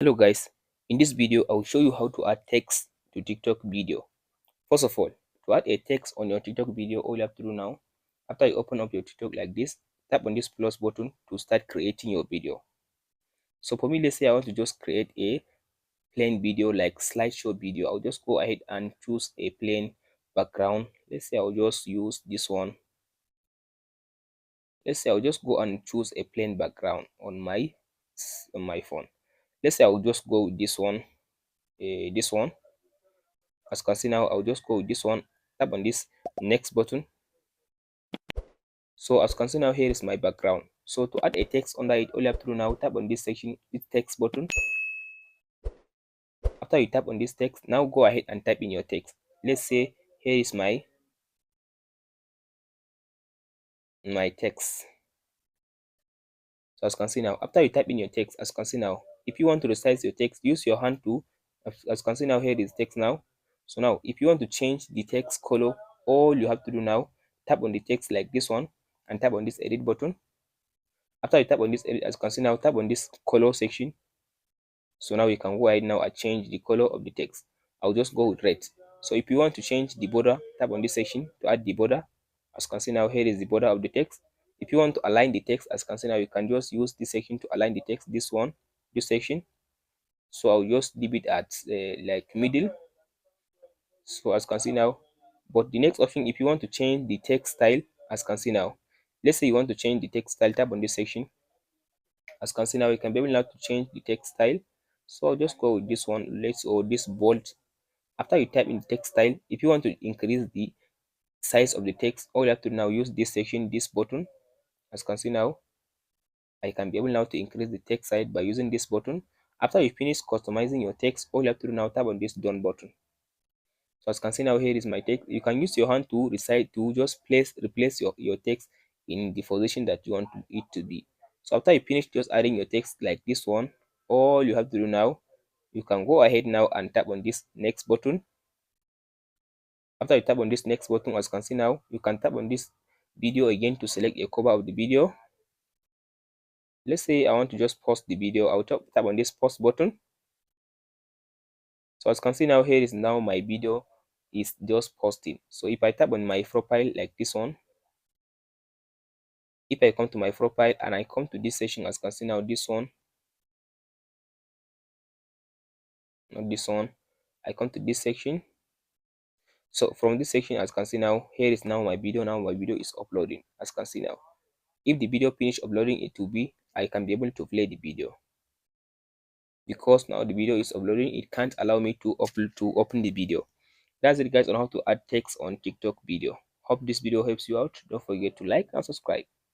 Hello guys, in this video I will show you how to add text to TikTok video. First of all, to add a text on your TikTok video, all you have to do now, after you open up your TikTok like this, tap on this plus button to start creating your video. So for me, let's say I want to just create a plain video like slideshow video. I'll just go ahead and choose a plain background. Let's say I'll just use this one. Let's say I'll just go and choose a plain background on my phone. Let's say I'll just go with this one. This one, as you can see now, I'll just go with this one. Tap on this next button. So as you can see now, here is my background. So to add a text under it, all you have to do now, tap on this section, this text button. After you tap on this text, now go ahead and type in your text. Let's say here is my text. So as you can see now, after you type in your text, as you can see now, if you want to resize your text, use your hand to, as you can see now, here is text now. So now, if you want to change the text color, all you have to do now, tap on the text like this one and tap on this edit button. After you tap on this edit, as you can see now, tap on this color section. So now you can go ahead now and change the color of the text. I'll just go with red. So if you want to change the border, tap on this section to add the border. As you can see now, here is the border of the text. If you want to align the text, as you can see now, you can just use this section to align the text, this one, this section. So I'll just leave it at like middle. So as you can see now, but the next option, if you want to change the text style, as you can see now, let's say you want to change the text style, tap on this section. As you can see now, you can be able now to change the text style. So I'll just go with this one, or this bold. After you type in text style, if you want to increase the size of the text, all you have to now use this section, this button. As you can see now, I can be able now to increase the text size by using this button. After you finish customizing your text, all you have to do now, tap on this done button. So as you can see now, here is my text. You can use your hand to just replace your text in the position that you want it to be. So after you finish just adding your text like this one, all you have to do now, you can go ahead now and tap on this next button. After you tap on this next button, as you can see now, you can tap on this video again to select a cover of the video. Let's say I want to just pause the video. I'll tap on this pause button. So as you can see now, here is now my video is just posting. So if I tap on my profile like this one, if I come to my profile and I come to this section, as you can see now, this one, not this one, I come to this section. So from this section, as you can see now, here is now my video. Now my video is uploading. As you can see now, if the video finish uploading, it will be, I can be able to play the video. Because now the video is uploading, it can't allow me to open the video. That's it guys on how to add text on TikTok video. Hope this video helps you out. Don't forget to like and subscribe.